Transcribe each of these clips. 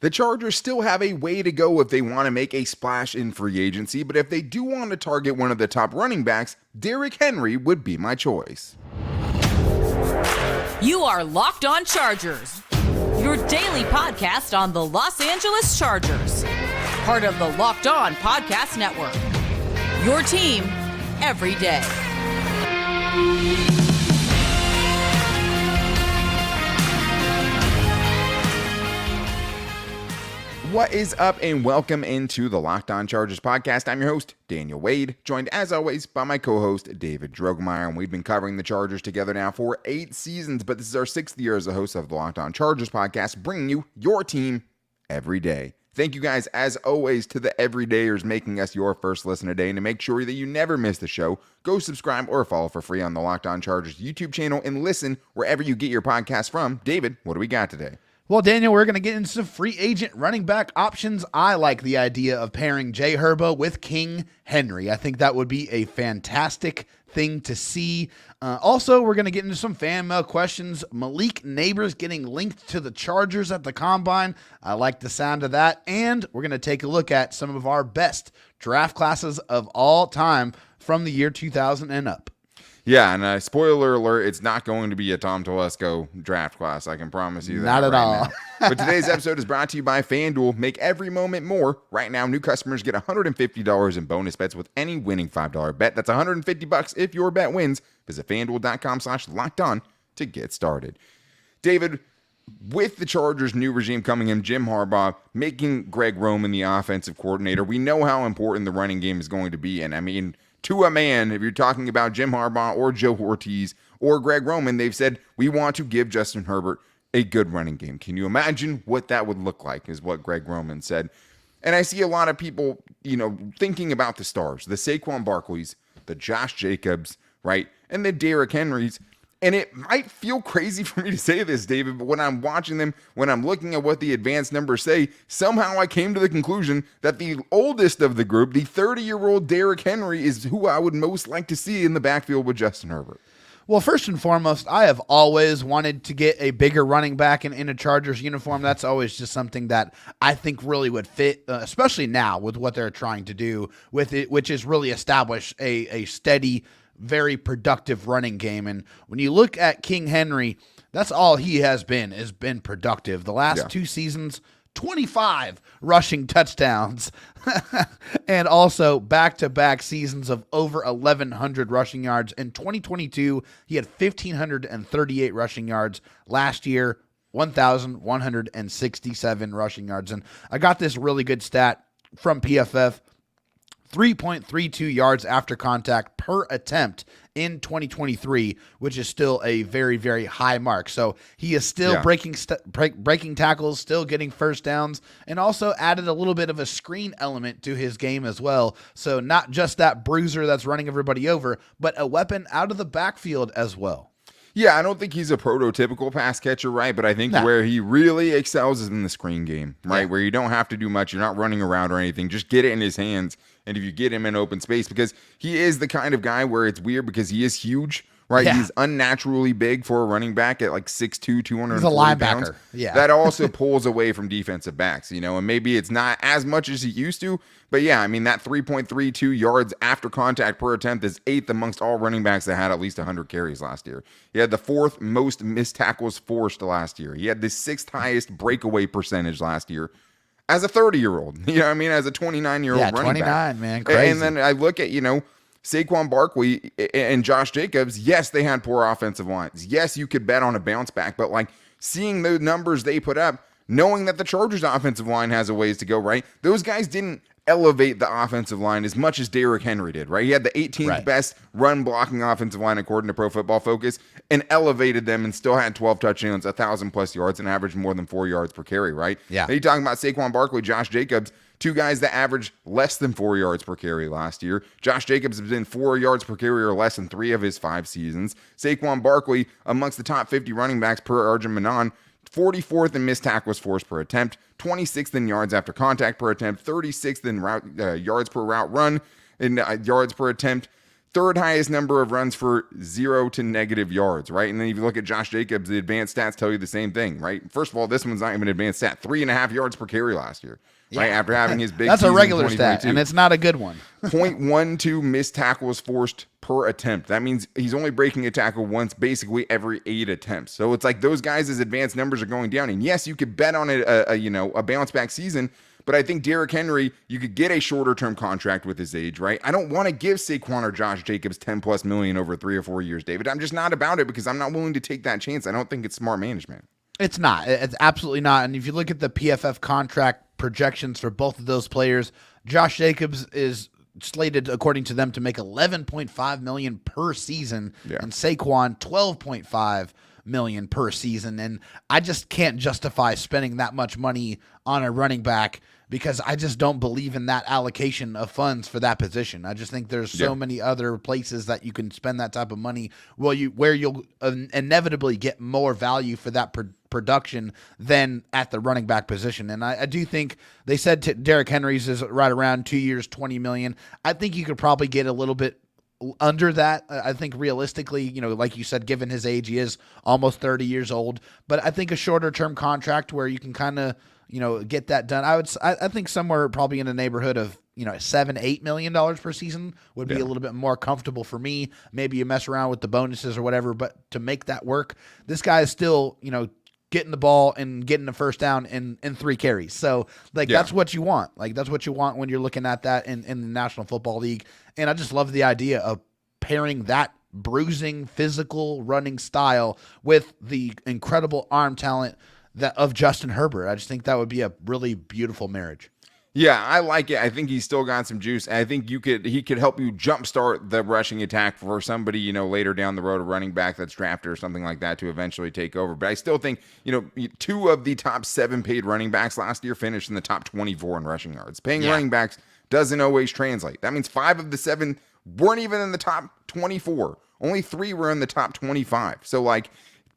The Chargers still have a way to go if they want to make a splash in free agency, but if they do want to target one of the top running backs, Derrick Henry would be my choice. You are Locked On Chargers, your daily podcast on the Los Angeles Chargers, part of the Locked On Podcast Network, your team every day. What is up, and welcome into the Locked On Chargers podcast. I'm your host, Daniel Wade, joined as always by my co-host, David Drogemeyer, and we've been covering the Chargers together now for 8 seasons, but this is our 6th year as a host of the Locked On Chargers podcast, bringing you your team every day. Thank you guys, as always, to the everydayers making us your first listen today, and to make sure that you never miss the show, go subscribe or follow for free on the Locked On Chargers YouTube channel, and listen wherever you get your podcast from. David, what do we got today? Well, Daniel, we're going to get into some free agent running back options. I like the idea of pairing Jay Herbo with King Henry. I think that would be a fantastic thing to see. Also, we're going to get into some fan mail questions. Malik Nabers getting linked to the Chargers at the Combine. I like the sound of that. And we're going to take a look at some of our best draft classes of all time from the year 2000 and up. Yeah, and spoiler alert, it's not going to be a Tom Telesco draft class. I can promise you that. Not at all. But today's episode is brought to you by FanDuel. Make every moment more. Right now, new customers get $150 in bonus bets with any winning $5 bet. That's $150 if your bet wins. Visit FanDuel.com/lockedon to get started. David, with the Chargers' new regime coming in, Jim Harbaugh making Greg Roman the offensive coordinator, we know how important the running game is going to be. And I mean, to a man, if you're talking about Jim Harbaugh or Joe Ortiz or Greg Roman, they've said, we want to give Justin Herbert a good running game. Can you imagine what that would look like, is what Greg Roman said. And I see a lot of people, thinking about the stars, the Saquon Barkleys, the Josh Jacobs, right, and the Derrick Henrys. And it might feel crazy for me to say this, David, but when I'm watching them, when I'm looking at what the advanced numbers say, somehow I came to the conclusion that the oldest of the group, the 30-year-old Derrick Henry, is who I would most like to see in the backfield with Justin Herbert. Well, first and foremost, I have always wanted to get a bigger running back in a Chargers uniform. That's always just something that I think really would fit, especially now with what they're trying to do with it, which is really establish a steady, very productive running game. And when you look at King Henry, that's all he has been productive. The last 2 seasons, 25 rushing touchdowns, and also back-to-back seasons of over 1,100 rushing yards. In 2022, he had 1,538 rushing yards. Last year, 1,167 rushing yards. And I got this really good stat from PFF. 3.32 yards after contact per attempt in 2023, which is still a very, very high mark. So he is still breaking tackles, still getting first downs, and also added a little bit of a screen element to his game as well. So not just that bruiser that's running everybody over, but a weapon out of the backfield as well. Yeah, I don't think he's a prototypical pass catcher, right? But I think where he really excels is in the screen game, right? Where you don't have to do much. You're not running around or anything. Just get it in his hands. And if you get him in open space, because he is the kind of guy where it's weird because he is huge, right? Yeah. He's unnaturally big for a running back at like 6'2", 240 He's a linebacker. Pounds. Yeah. That also pulls away from defensive backs, and maybe it's not as much as he used to. But yeah, I mean, that 3.32 yards after contact per attempt is 8th amongst all running backs that had at least 100 carries last year. He had the 4th most missed tackles forced last year. He had the 6th highest breakaway percentage last year. As a 30-year-old, as a 29-year-old running 29, back. Man, crazy. And then I look at, Saquon Barkley and Josh Jacobs. Yes, they had poor offensive lines. Yes, you could bet on a bounce back, but seeing the numbers they put up, knowing that the Chargers offensive line has a ways to go, right? Those guys didn't elevate the offensive line as much as Derrick Henry did, right? He had the 18th best run blocking offensive line according to Pro Football Focus, and elevated them and still had 12 touchdowns, 1,000+ yards, and averaged more than 4 yards per carry, right? Yeah. Now you're talking about Saquon Barkley, Josh Jacobs, 2 guys that averaged less than 4 yards per carry last year. Josh Jacobs has been 4 yards per carry or less in 3 of his 5 seasons. Saquon Barkley, amongst the top 50 running backs per Arjun Manan, 44th in missed tackles forced per attempt, 26th in yards after contact per attempt, 36th in yards per route run, in yards per attempt, third highest number of runs for 0 to negative yards, right? And then if you look at Josh Jacobs, the advanced stats tell you the same thing, right? First of all, this one's not even an advanced stat. 3.5 yards per carry last year, right? After having his big That's season a regular in stat, 2022. and it's not a good one. 0.12 missed tackles forced per attempt. That means he's only breaking a tackle once basically every 8 attempts. So it's like those guys' advanced numbers are going down. And yes, you could bet on a bounce back season, but I think Derrick Henry, you could get a shorter term contract with his age, right? I don't want to give Saquon or Josh Jacobs 10 plus million over 3 or 4 years, David. I'm just not about it because I'm not willing to take that chance. I don't think it's smart management. It's not. It's absolutely not. And if you look at the PFF contract projections for both of those players, Josh Jacobs is slated, according to them, to make $11.5 million per season, and Saquon $12.5 million per season. And I just can't justify spending that much money on a running back because I just don't believe in that allocation of funds for that position. I just think there's so many other places that you can spend that type of money where you'll inevitably get more value for that production than at the running back position. And I do think they said Derrick Henry's is right around 2 years, $20 million. I think you could probably get a little bit under that. I think realistically, like you said, given his age, he is almost 30 years old, but I think a shorter term contract where you can kind of, get that done. I think somewhere probably in the neighborhood of, $7-8 million per season would be a little bit more comfortable for me. Maybe you mess around with the bonuses or whatever, but to make that work, this guy is still, getting the ball and getting the first down in 3 carries. So that's what you want. That's what you want when you're looking at that in the National Football League. And I just love the idea of pairing that bruising, physical running style with the incredible arm talent of Justin Herbert. I just think that would be a really beautiful marriage. Yeah, I like it. I think he's still got some juice. I think he could help you jumpstart the rushing attack for somebody, later down the road, a running back that's drafted or something like that to eventually take over. But I still think, 2 of the top 7 paid running backs last year finished in the top 24 in rushing yards. Paying running backs doesn't always translate. That means 5 of the 7 weren't even in the top 24. Only 3 were in the top 25. So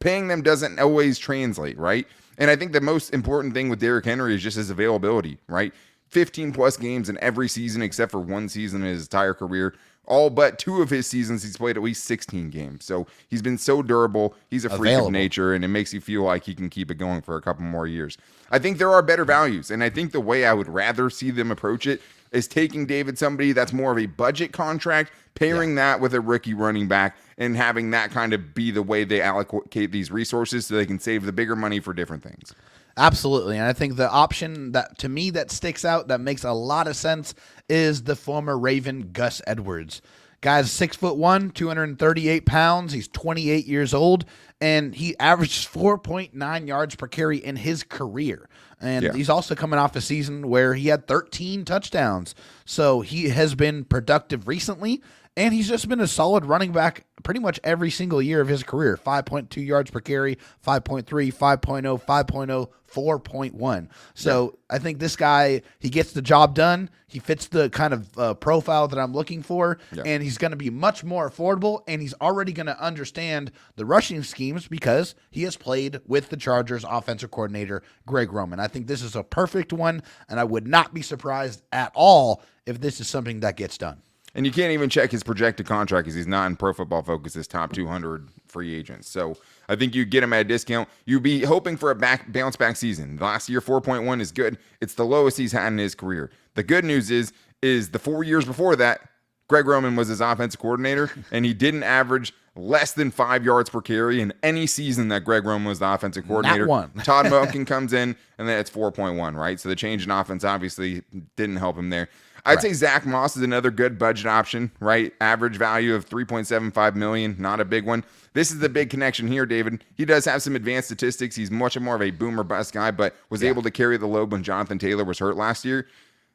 paying them doesn't always translate, right? And I think the most important thing with Derrick Henry is just his availability, right? 15 plus games in every season except for 1 season in his entire career. All but 2 of his seasons, he's played at least 16 games. So he's been so durable. He's a freak of nature, and it makes you feel like he can keep it going for a couple more years. I think there are better values, and I think the way I would rather see them approach it is taking somebody that's more of a budget contract, pairing that with a rookie running back, and having that kind of be the way they allocate these resources so they can save the bigger money for different things. Absolutely. And I think the option that to me that sticks out, that makes a lot of sense, is the former Raven Gus Edwards. Guy's 6'1", 238 pounds. He's 28 years old, and he averages 4.9 yards per carry in his career. And he's also coming off a season where he had 13 touchdowns. So he has been productive recently, and he's just been a solid running back pretty much every single year of his career. 5.2 yards per carry, 5.3, 5.0, 5.0, 4.1. So I think this guy, he gets the job done. He fits the kind of profile that I'm looking for, and he's going to be much more affordable, and he's already going to understand the rushing schemes because he has played with the Chargers offensive coordinator, Greg Roman. I think this is a perfect one, and I would not be surprised at all if this is something that gets done. And you can't even check his projected contract because he's not in Pro Football Focus's top 200 free agents. So I think you get him at a discount. You'd be hoping for a bounce back season. Last year, 4.1 is good. It's the lowest he's had in his career. The good news is the 4 years before that, Greg Roman was his offensive coordinator, and he didn't average less than 5 yards per carry in any season that Greg Roman was the offensive coordinator. Not one. Todd Monken comes in, and then it's 4.1, right? So the change in offense obviously didn't help him there. I'd say Zack Moss is another good budget option, right? Average value of $3.75 million, not a big one. This is the big connection here, David. He does have some advanced statistics. He's much more of a boomer bust guy, but was able to carry the load when Jonathan Taylor was hurt last year.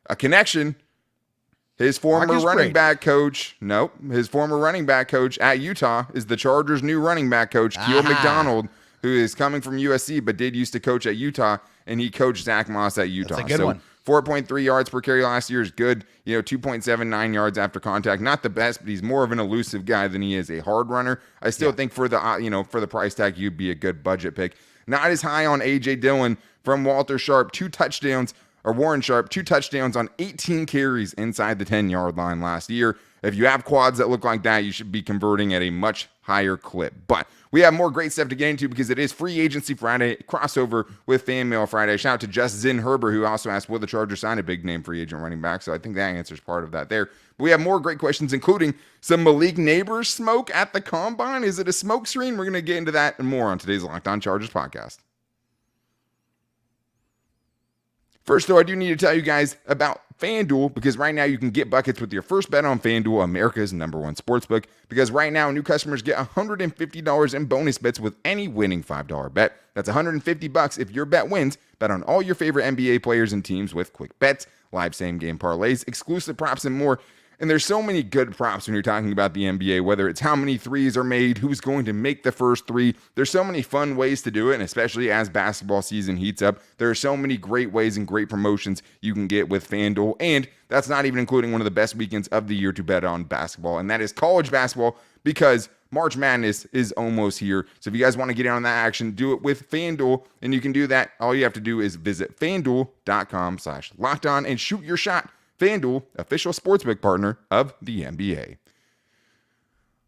A connection. His former running back coach at Utah is the Chargers' new running back coach, Keel McDonald, who is coming from USC but did used to coach at Utah, and he coached Zack Moss at Utah. That's a good one. 4.3 yards per carry last year is good. 2.79 yards after contact. Not the best, but he's more of an elusive guy than he is a hard runner. I still think for the for the price tag, you'd be a good budget pick. Not as high on A.J. Dillon from Walter Sharp. 2 touchdowns or Warren Sharp, 2 touchdowns on 18 carries inside the 10-yard line last year. If you have quads that look like that, you should be converting at a much higher clip. But we have more great stuff to get into because it is Free Agency Friday, crossover with Fan Mail Friday. Shout out to Just Zin Herber, who also asked, will the Chargers sign a big-name free agent running back? So I think that answers part of that there. But we have more great questions, including some Malik Nabers smoke at the Combine. Is it a smoke screen? We're going to get into that and more on today's Locked On Chargers podcast. First, though, I do need to tell you guys about FanDuel, because right now you can get buckets with your first bet on FanDuel, America's #1 sportsbook, because right now new customers get $150 in bonus bets with any winning $5 bet. That's $150 if your bet wins. Bet on all your favorite NBA players and teams with quick bets, live same-game parlays, exclusive props, and more. And there's so many good props when you're talking about the NBA, whether it's how many threes are made, who's going to make the first three. There's so many fun ways to do it, and especially as basketball season heats up, there are so many great ways and great promotions you can get with FanDuel. And that's not even including one of the best weekends of the year to bet on basketball, and that is college basketball, because March Madness is almost here. So if you guys want to get in on that action, do it with FanDuel, and you can do that. All you have to do is visit FanDuel.com/lockedon and shoot your shot. FanDuel, official sportsbook partner of the NBA.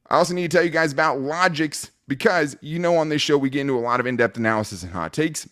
I also need to tell you guys about Logix, because you know on this show we get into a lot of in-depth analysis and hot takes,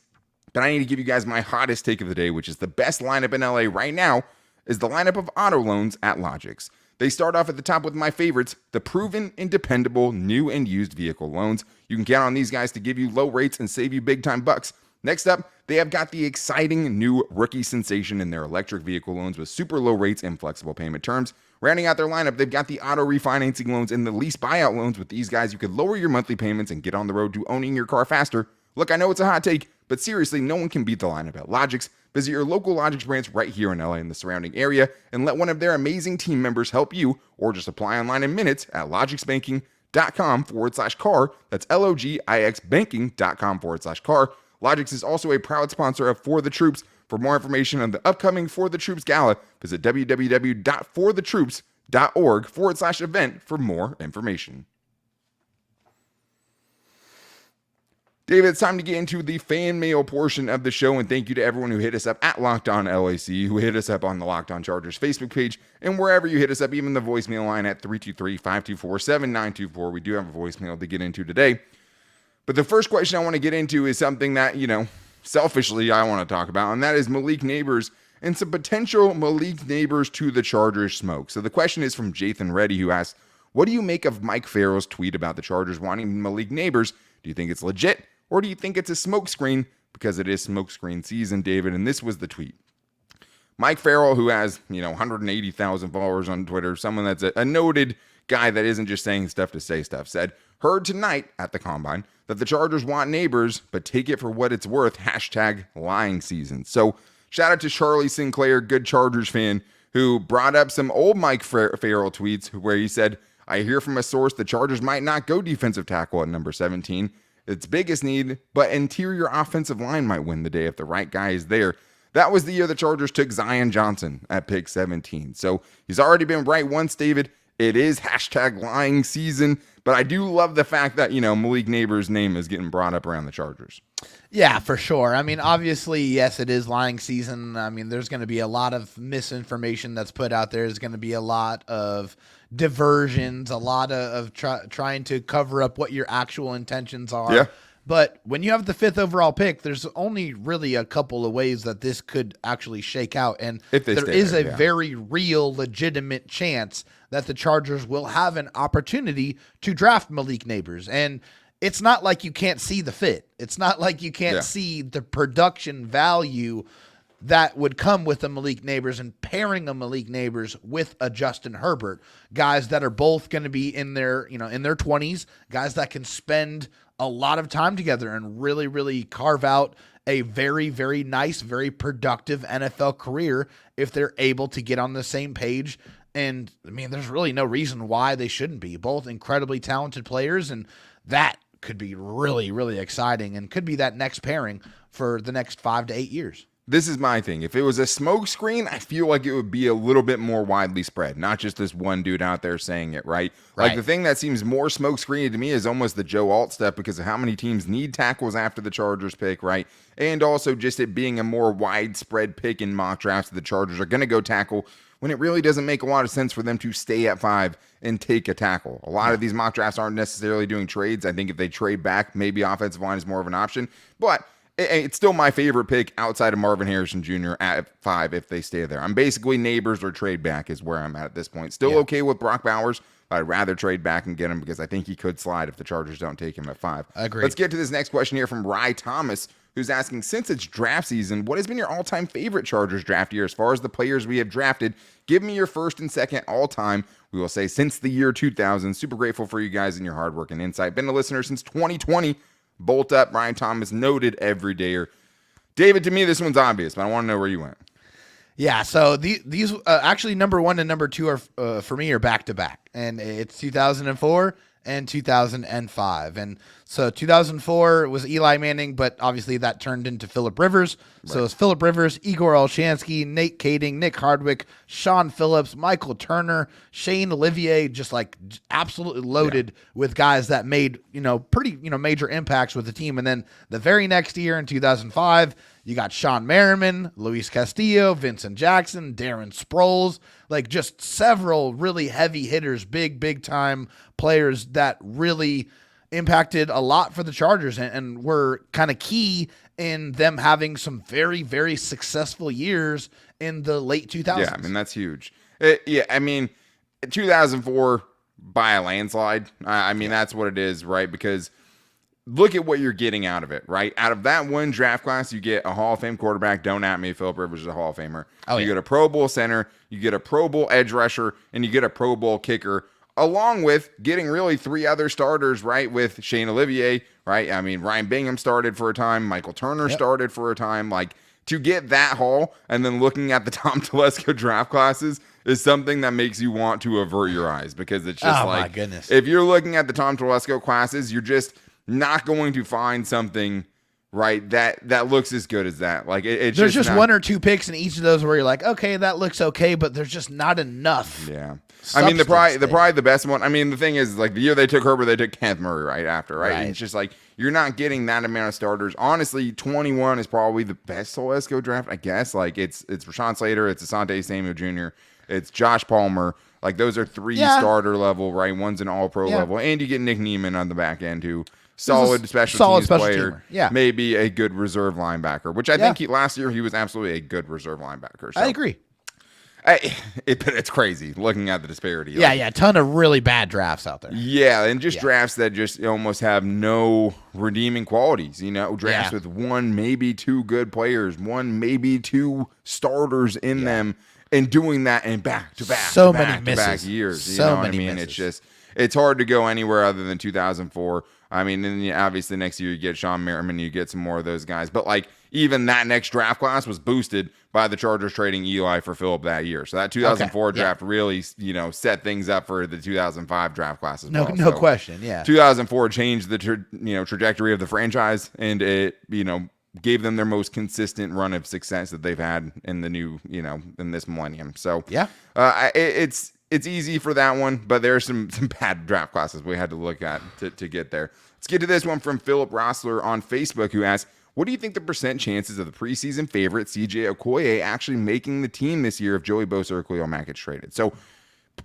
but I need to give you guys my hottest take of the day, which is the best lineup in LA right now is the lineup of auto loans at Logix. They start off at the top with my favorites, the proven and dependable new and used vehicle loans. You can count on these guys to give you low rates and save you big time bucks. Next up, they have got the exciting new rookie sensation in their electric vehicle loans with super low rates and flexible payment terms. Rounding out their lineup, they've got the auto refinancing loans and the lease buyout loans. With these guys, you could lower your monthly payments and get on the road to owning your car faster. Look, I know it's a hot take, but seriously, no one can beat the lineup at Logix. Visit your local Logix branch right here in LA and the surrounding area and let one of their amazing team members help you, or just apply online in minutes at logixbanking.com/car. That's LOGIXbanking.com/car. Logix is also a proud sponsor of For the Troops. For more information on the upcoming For the Troops Gala, visit www.forthetroops.org/event for more information. David, it's time to get into the fan mail portion of the show, and thank you to everyone who hit us up at Locked On LAC, who hit us up on the Locked On Chargers Facebook page, and wherever you hit us up, even the voicemail line at 323-524-7924. We do have a voicemail to get into today. But the first question I want to get into is something that, selfishly I want to talk about, and that is Malik Nabers and some potential Malik Nabers to the Chargers smoke. So the question is from Jathan Reddy, who asks, what do you make of Mike Farrell's tweet about the Chargers wanting Malik Nabers? Do you think it's legit, or do you think it's a smokescreen? Because it is smokescreen season, David, and this was the tweet. Mike Farrell, who has, 180,000 followers on Twitter, someone that's a noted guy that isn't just saying stuff to say stuff, said, heard tonight at the Combine that the Chargers want Nabers, but take it for what it's worth, #lying season. So shout out to Charlie Sinclair, good Chargers fan, who brought up some old Mike Farrell tweets where he said, I hear from a source the Chargers might not go defensive tackle at number 17. Its biggest need, but interior offensive line might win the day if the right guy is there. That was the year the Chargers took Zion Johnson at pick 17. So he's already been right once, David. It is #lying season, but I do love the fact that, Malik Nabers' name is getting brought up around the Chargers. Yeah, for sure. I mean, obviously, yes, it is lying season. I mean, there's going to be a lot of misinformation that's put out there. There's going to be a lot of diversions, a lot of trying to cover up what your actual intentions are. Yeah. But when you have the 5th overall pick, there's only really a couple of ways that this could actually shake out. And there is a very real, legitimate chance that the Chargers will have an opportunity to draft Malik Nabers. And it's not like you can't see the fit. It's not like you can't see the production value that would come with a Malik Nabers and pairing a Malik Nabers with a Justin Herbert, guys that are both going to be in their 20s, guys that can spend a lot of time together and really, really carve out a very, very nice, very productive NFL career if they're able to get on the same page. And I mean, there's really no reason why they shouldn't be. Both incredibly talented players, and that could be really, really exciting and could be that next pairing for the next 5 to 8 years. this is my thing. If it was a smokescreen, I feel like it would be a little bit more widely spread, not just this one dude out there saying it, right? Like the thing that seems more smokescreeny to me is almost the Joe Alt stuff because of how many teams need tackles after the Chargers pick, right? And also just it being a more widespread pick in mock drafts. The Chargers are going to go tackle when it really doesn't make a lot of sense for them to stay at 5 and take a tackle. A lot of these mock drafts aren't necessarily doing trades. I think if they trade back, maybe offensive line is more of an option, but it's still my favorite pick outside of Marvin Harrison Jr. at 5 if they stay there. I'm basically Nabers or trade back is where I'm at this point. Still okay with Brock Bowers, but I'd rather trade back and get him because I think he could slide if the Chargers don't take him at 5. Agreed. Let's get to this next question here from Rye Thomas, who's asking, since it's draft season, what has been your all-time favorite Chargers draft year as far as the players we have drafted? Give me your first and second all-time. We will say since the year 2000. Super grateful for you guys and your hard work and insight. Been a listener since 2020. Bolt up, Ryan Thomas, noted everydayer. David, to me, this one's obvious, but I want to know where you went. Yeah, so these actually number 1 and number 2 are for me are back to back, and it's 2004 and 2005. And so 2004 was Eli Manning, but obviously that turned into Phillip Rivers. Right. So it's Phillip Rivers, Igor Olshansky, Nate Kading, Nick Hardwick, Sean Phillips, Michael Turner, Shane Olivier, just like absolutely loaded with guys that made, pretty, major impacts with the team. And then the very next year in 2005, you got Sean Merriman, Luis Castillo, Vincent Jackson, Darren Sproles, like just several really heavy hitters, big time players that really impacted a lot for the Chargers and were kind of key in them having some very, very successful years in the late 2000s. Yeah, I mean, that's huge. 2004 by a landslide. That's what it is, right? Because look at what you're getting out of it, right? Out of that one draft class, you get a Hall of Fame quarterback. Don't at me, Phillip Rivers is a Hall of Famer. You get a Pro Bowl center, you get a Pro Bowl edge rusher, and you get a Pro Bowl kicker, along with getting really 3 other starters, right, with Shane Olivier, right? I mean, Ryan Bingham started for a time. Michael Turner started for a time. Like, to get that haul and then looking at the Tom Telesco draft classes is something that makes you want to avert your eyes because it's just my goodness. If you're looking at the Tom Telesco classes, you're just not going to find something right that looks as good as that. Like there's just 1 or 2 picks in each of those where you're like, okay, that looks okay, but there's just not enough. Yeah. I mean, the best one. I mean, the thing is, like, the year they took Herbert, they took Kenneth Murray right after, right? And it's just like you're not getting that amount of starters. Honestly, 21 is probably the best Telesco draft, I guess. Like it's Rashawn Slater, it's Asante Samuel Jr., it's Josh Palmer. Like those are 3 starter level, right? One's an all-pro level, and you get Nick Neiman on the back end who. Solid special teams player, maybe a good reserve linebacker, which I think last year he was absolutely a good reserve linebacker. So. I agree. It's crazy looking at the disparity. A ton of really bad drafts out there. Yeah, and just drafts that just almost have no redeeming qualities. Drafts with 1, maybe 2 good players, 1, maybe 2 starters in them, and doing that in back-to-back years. You know what I mean? Misses. It's hard to go anywhere other than 2004. I mean, then obviously next year you get Sean Merriman, you get some more of those guys. But like even that next draft class was boosted by the Chargers trading Eli for Phillip that year. So that 2004 draft really, set things up for the 2005 draft class as well. No question. Yeah. 2004 changed the trajectory of the franchise, and it gave them their most consistent run of success that they've had in the new in this millennium. So it's easy for that one, but there are some bad draft classes we had to look at to get there. Let's get to this one from Philip Rossler on Facebook, who asks, what do you think the percent chances of the preseason favorite CJ Okoye actually making the team this year if Joey Bosa or Khalil Mack gets traded? So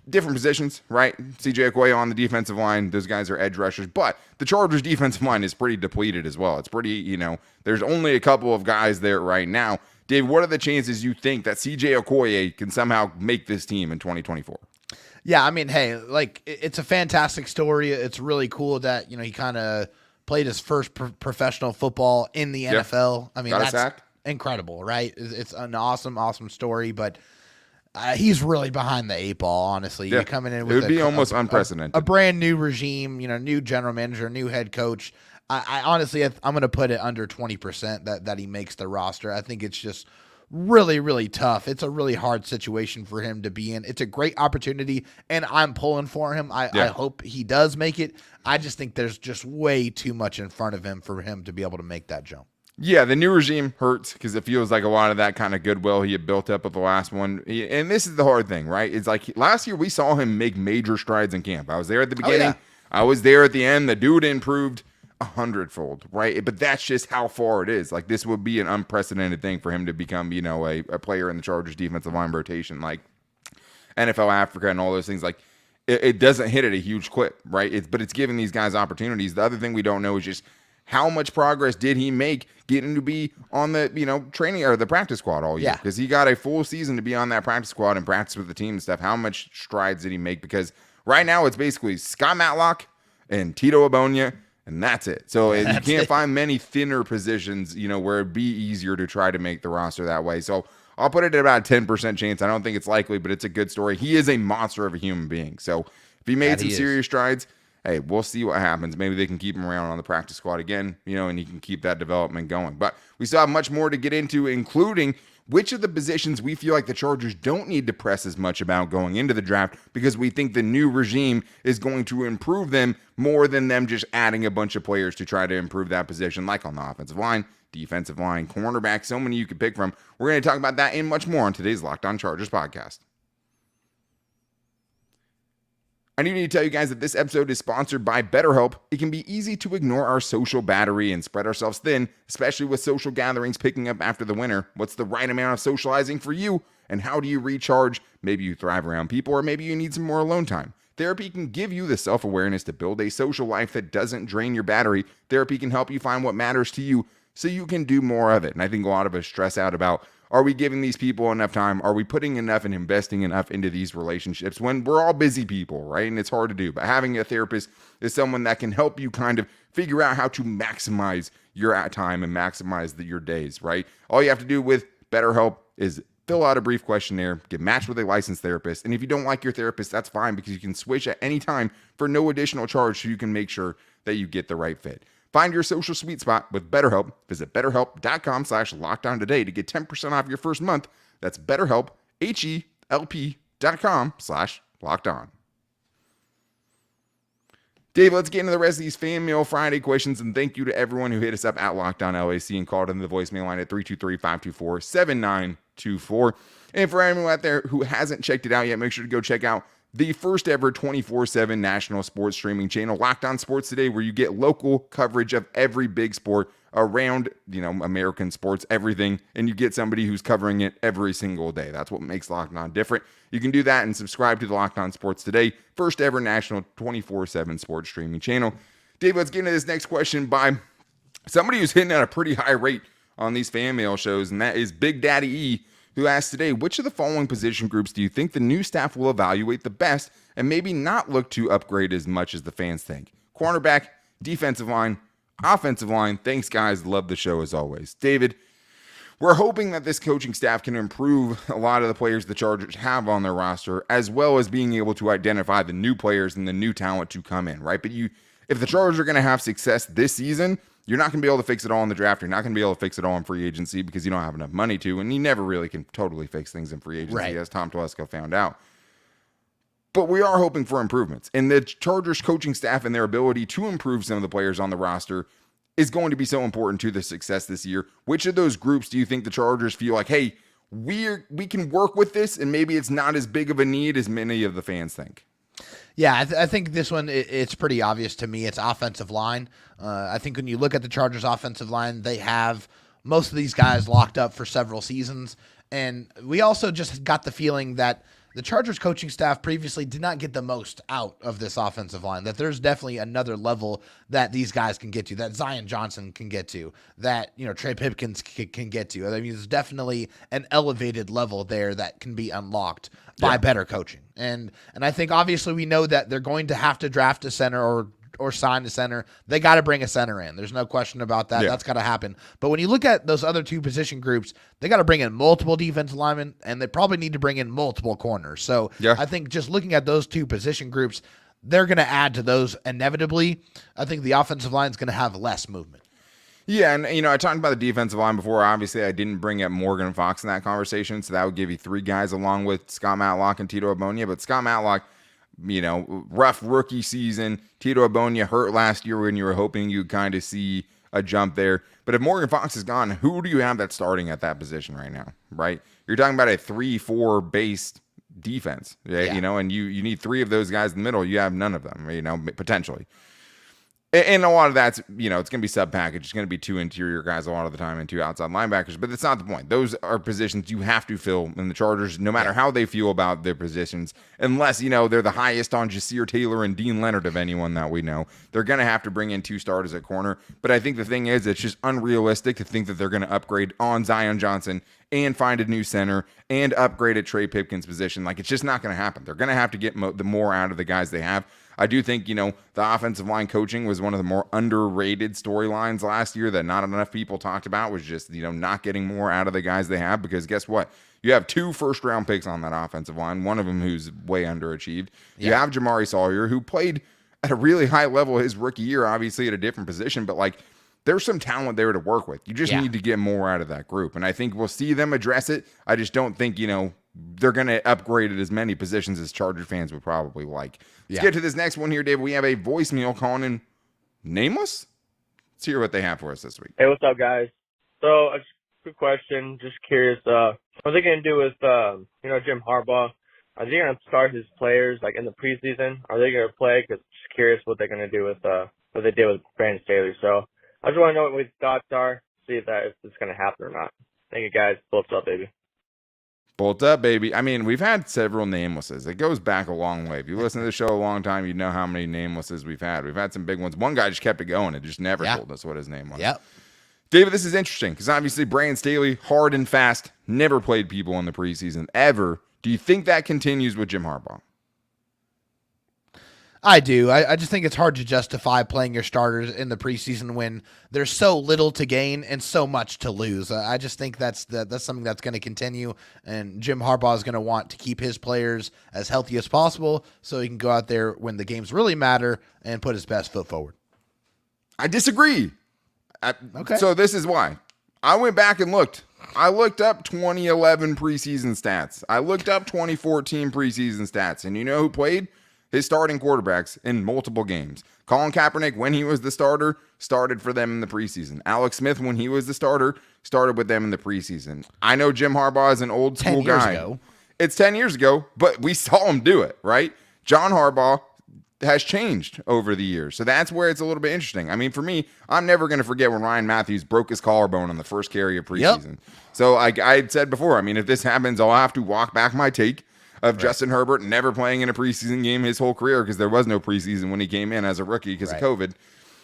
different positions, right? CJ Okoye on the defensive line, those guys are edge rushers, but the Chargers defensive line is pretty depleted as well. It's pretty, there's only a couple of guys there right now. Dave, what are the chances you think that CJ Okoye can somehow make this team in 2024? Yeah, I mean, hey, like it's a fantastic story. It's really cool that, he kind of played his first professional football in the NFL. I mean, that's incredible, right? It's an awesome story, but he's really behind the 8 ball, honestly. Yeah. You're coming in with it would be almost unprecedented. A brand new regime, new general manager, new head coach. I honestly, I'm going to put it under 20% that he makes the roster. I think it's just really, really tough. It's a really hard situation for him to be in. It's a great opportunity, and I'm pulling for him. I hope he does make it. I just think there's just way too much in front of him for him to be able to make that jump. Yeah, the new regime hurts because it feels like a lot of that kind of goodwill he had built up with the last one. And this is the hard thing, right? It's like last year we saw him make major strides in camp. I was there at the beginning. I was there at the end. The dude improved 100-fold, right? But that's just how far it is. Like this would be an unprecedented thing for him to become, a player in the Chargers defensive line rotation, like NFL Africa and all those things. Like it doesn't hit at a huge clip, right? But it's giving these guys opportunities. The other thing we don't know is just how much progress did he make getting to be on the, training or the practice squad all year? Because he got a full season to be on that practice squad and practice with the team and stuff. How much strides did he make? Because right now it's basically Scott Matlock and Tito Abonia, and that's it. So you can't find many thinner positions, where it'd be easier to try to make the roster that way. So I'll put it at about a 10% chance. I don't think it's likely, but it's a good story. He is a monster of a human being. So if he made some serious strides, hey, we'll see what happens. Maybe they can keep him around on the practice squad again, and he can keep that development going. But we still have much more to get into, including which of the positions we feel like the Chargers don't need to press as much about going into the draft because we think the new regime is going to improve them more than them just adding a bunch of players to try to improve that position, like on the offensive line, defensive line, cornerback, so many you could pick from. We're going to talk about that and much more on today's Locked On Chargers podcast. I need to tell you guys that this episode is sponsored by BetterHelp. It can be easy to ignore our social battery and spread ourselves thin, especially with social gatherings picking up after the winter. What's the right amount of socializing for you? And how do you recharge? Maybe you thrive around people, or maybe you need some more alone time. Therapy can give you the self-awareness to build a social life that doesn't drain your battery. Therapy can help you find what matters to you so you can do more of it. And I think a lot of us stress out about, are we giving these people enough time? Are we putting enough and investing enough into these relationships when we're all busy people, right? And it's hard to do. But having a therapist is someone that can help you kind of figure out how to maximize your time and maximize your days, right? All you have to do with BetterHelp is fill out a brief questionnaire, get matched with a licensed therapist. And if you don't like your therapist, that's fine because you can switch at any time for no additional charge so you can make sure that you get the right fit. Find your social sweet spot with BetterHelp. Visit BetterHelp.com/LockedOn today to get 10% off your first month. That's BetterHelp, HELP.com/LockedOn. Dave, let's get into the rest of these Fan Mail Friday questions, and thank you to everyone who hit us up at Locked On LAC and called in the voicemail line at 323-524-7924. And for anyone out there who hasn't checked it out yet, make sure to go check out the first ever 24/7 national sports streaming channel, Locked On Sports Today, where you get local coverage of every big sport around, American sports, everything, and you get somebody who's covering it every single day. That's what makes Locked On different. You can do that and subscribe to the Locked On Sports Today, first ever national 24/7 sports streaming channel. Dave, let's get into this next question by somebody who's hitting at a pretty high rate on these fan mail shows, and that is Big Daddy E, who asked today, which of the following position groups do you think the new staff will evaluate the best and maybe not look to upgrade as much as the fans think? Cornerback, defensive line, offensive line. Thanks, guys. Love the show as always. David, we're hoping that this coaching staff can improve a lot of the players the Chargers have on their roster, as well as being able to identify the new players and the new talent to come in, right? But if the Chargers are going to have success this season, you're not going to be able to fix it all in the draft. You're not going to be able to fix it all in free agency because you don't have enough money to, and you never really can totally fix things in free agency, right, as Tom Telesco found out. But we are hoping for improvements, and the Chargers coaching staff and their ability to improve some of the players on the roster is going to be so important to the success this year. Which of those groups do you think the Chargers feel like, hey, we can work with this, and maybe it's not as big of a need as many of the fans think? Yeah, I think this one, it's pretty obvious to me. It's offensive line. I think when you look at the Chargers offensive line, they have most of these guys locked up for several seasons. And we also just got the feeling that the Chargers coaching staff previously did not get the most out of this offensive line, that there's definitely another level that these guys can get to, that Zion Johnson can get to, that, Trey Pipkins can get to. I mean, there's definitely an elevated level there that can be unlocked by better coaching. And I think obviously we know that they're going to have to draft a center or sign a center. They got to bring a center in. There's no question about that. Yeah. That's got to happen. But when you look at those other two position groups, they got to bring in multiple defensive linemen, and they probably need to bring in multiple corners. So I think just looking at those two position groups, they're going to add to those inevitably. I think the offensive line is going to have less movement. Yeah, and I talked about the defensive line before. Obviously, I didn't bring up Morgan Fox in that conversation, so that would give you three guys along with Scott Matlock and Tito Abonia. But Scott Matlock, rough rookie season. Tito Abonia hurt last year when you were hoping you'd kind of see a jump there. But if Morgan Fox is gone, who do you have that's starting at that position right now, right? You're talking about a 3-4 based defense, right? You know, and you need 3 of those guys in the middle. You have none of them, you know, potentially. And a lot of that's, you know, it's going to be sub-package. It's going to be 2 interior guys a lot of the time and 2 outside linebackers. But that's not the point. Those are positions you have to fill in the Chargers, no matter how they feel about their positions. Unless, you know, they're the highest on Jasir Taylor and Dean Leonard of anyone that we know. They're going to have to bring in 2 starters at corner. But I think the thing is, it's just unrealistic to think that they're going to upgrade on Zion Johnson and find a new center and upgrade at Trey Pipkins' position. Like, it's just not going to happen. They're going to have to get the more out of the guys they have. I do think, you know, the offensive line coaching was one of the more underrated storylines last year that not enough people talked about, was just, you know, not getting more out of the guys they have, because guess what? You have 2 first-round picks on that offensive line, one of them who's way underachieved. You have Jamari Sawyer, who played at a really high level his rookie year, obviously at a different position, but, like, there's some talent there to work with. You just need to get more out of that group, and I think we'll see them address it. I just don't think, you know, they're going to upgrade at as many positions as Charger fans would probably like. Let's get to this next one here, Dave. We have a voicemail calling in nameless. Let's hear what they have for us this week. Hey, what's up, guys? So, a quick question. Just curious, what are they going to do with, you know, Jim Harbaugh? Are they going to start his players, like, in the preseason? Are they going to play? Because just curious what they're going to do with what they did with Brandon Staley. So, I just want to know what your thoughts are, see if it's going to happen or not. Thank you, guys. Bolts up, baby. Bolt up, baby. I mean, we've had several namelesses. It goes back a long way. If you listen to the show a long time, you know how many namelesses we've had. We've had some big ones. One guy just kept it going and just never told us what his name was. Yep. David, this is interesting because obviously Brandon Staley, hard and fast, never played people in the preseason ever. Do you think that continues with Jim Harbaugh? I do. I just think it's hard to justify playing your starters in the preseason when there's so little to gain and so much to lose. I just think that's something that's going to continue, and Jim Harbaugh is going to want to keep his players as healthy as possible so he can go out there when the games really matter and put his best foot forward. I disagree. Okay. So this is why. I went back and looked. I looked up 2011 preseason stats. I looked up 2014 preseason stats, and you know who played? His starting quarterbacks in multiple games. Colin Kaepernick, when he was the starter, started for them in the preseason. Alex Smith, when he was the starter, started with them in the preseason. I know Jim Harbaugh is an old school 10 years guy. ago. It's 10 years ago, but we saw him do it, right? John Harbaugh has changed over the years. So that's where it's a little bit interesting. I mean, for me, I'm never going to forget when Ryan Matthews broke his collarbone on the first carry of preseason. Yep. So I had said before, I mean, if this happens, I'll have to walk back my take of Justin Herbert never playing in a preseason game his whole career, because there was no preseason when he came in as a rookie because of COVID.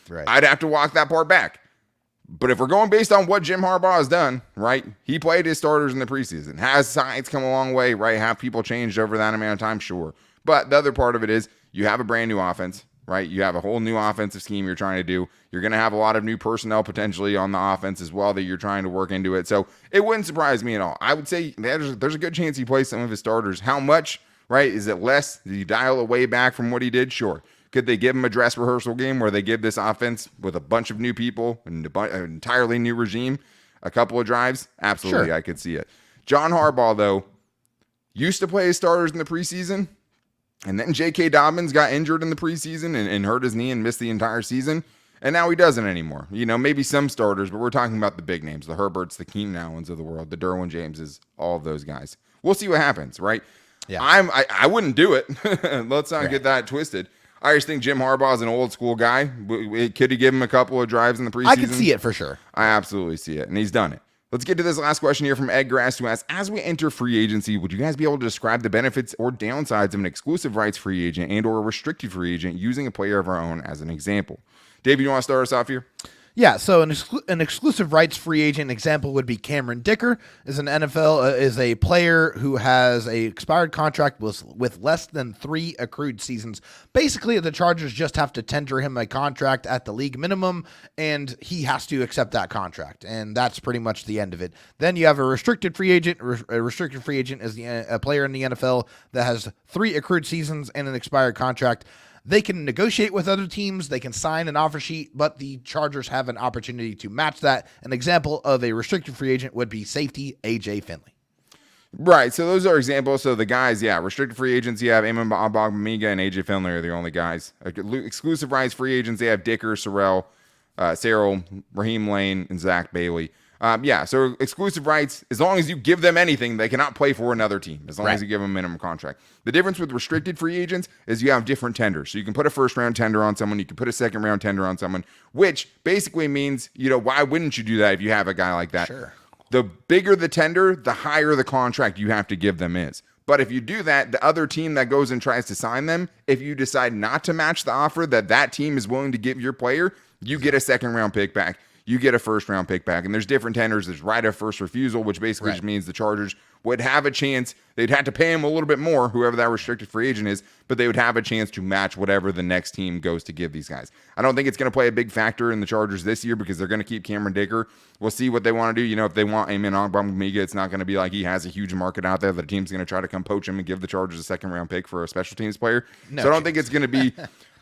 Right. I'd have to walk that part back. But if we're going based on what Jim Harbaugh has done, right, he played his starters in the preseason. Has science come a long way, right? Have people changed over that amount of time? Sure. But the other part of it is you have a brand new offense, right? You have a whole new offensive scheme you're trying to do. You're going to have a lot of new personnel potentially on the offense as well that you're trying to work into it. So it wouldn't surprise me at all. I would say there's a good chance he plays some of his starters. How much, right? Is it less? Did he dial it way back from what he did? Sure. Could they give him a dress rehearsal game where they give this offense with a bunch of new people and an entirely new regime a couple of drives? Absolutely, sure. I could see it. John Harbaugh, though, used to play his starters in the preseason, and then J.K. Dobbins got injured in the preseason and hurt his knee and missed the entire season, and now he doesn't anymore. You know, maybe some starters, but we're talking about the big names, the Herberts, the Keenan Allens of the world, the Derwin Jameses, all of those guys. We'll see what happens, right? Yeah. I wouldn't do it. Let's not get that twisted. I just think Jim Harbaugh is an old school guy. Could he give him a couple of drives in the preseason? I can see it for sure. I absolutely see it, and he's done it. Let's get to this last question here from Ed Grass, who asks, as we enter free agency, would you guys be able to describe the benefits or downsides of an exclusive rights free agent and or a restricted free agent using a player of our own as an example? Dave, you want to start us off here? Yeah, so an exclusive rights free agent example would be Cameron Dicker. Is an NFL is a player who has a expired contract with less than 3 accrued seasons. Basically, the Chargers just have to tender him a contract at the league minimum, and he has to accept that contract, and that's pretty much the end of it. Then you have a restricted free agent. A restricted free agent is a player in the NFL that has 3 accrued seasons and an expired contract. They can negotiate with other teams. They can sign an offer sheet, but the Chargers have an opportunity to match that. An example of a restricted free agent would be safety A.J. Finley. Right, so those are examples. So the guys, restricted free agents, you have Amon Bamiga and A.J. Finley are the only guys. Exclusive rights free agents, they have Dicker, Sorrell, Cyril, Raheem Lane, and Zach Bailey. So exclusive rights, as long as you give them anything, they cannot play for another team, as long as you give them a minimum contract. The difference with restricted free agents is you have different tenders. So you can put a first-round tender on someone, you can put a second-round tender on someone, which basically means, why wouldn't you do that if you have a guy like that? Sure. The bigger the tender, the higher the contract you have to give them is. But if you do that, the other team that goes and tries to sign them, if you decide not to match the offer that team is willing to give your player, you get a second-round pick back. You get a first-round pick back. And there's different tenders. There's right of first refusal, which basically just means the Chargers would have a chance. They'd have to pay him a little bit more, whoever that restricted free agent is, but they would have a chance to match whatever the next team goes to give these guys. I don't think it's going to play a big factor in the Chargers this year because they're going to keep Cameron Dicker. We'll see what they want to do. If they want Amen Ogbongbemiga, it's not going to be like he has a huge market out there that the team's going to try to come poach him and give the Chargers a second-round pick for a special teams player. So I don't think it's going to be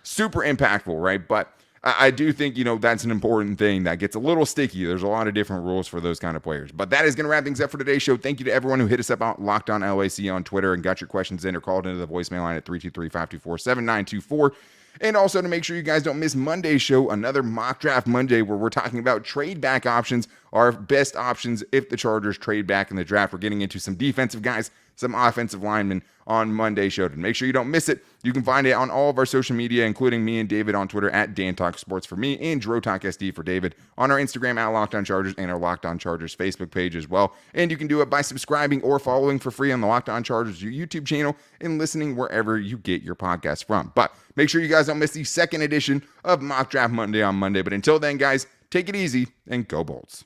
super impactful, right? But I do think, that's an important thing that gets a little sticky. There's a lot of different rules for those kind of players. But that is going to wrap things up for today's show. Thank you to everyone who hit us up on Locked On LAC on Twitter and got your questions in or called into the voicemail line at 323-524-7924. And also to make sure you guys don't miss Monday's show, another Mock Draft Monday where we're talking about trade back options, our best options if the Chargers trade back in the draft. We're getting into some defensive guys, some offensive linemen on Monday's show. Make sure you don't miss it. You can find it on all of our social media, including me and David on Twitter at Dan Talk Sports for me and Dro Talk SD for David, on our Instagram at Locked On Chargers and our Locked On Chargers Facebook page as well. And you can do it by subscribing or following for free on the Locked On Chargers YouTube channel and listening wherever you get your podcasts from. But make sure you guys don't miss the second edition of Mock Draft Monday on Monday. But until then, guys, take it easy and go Bolts.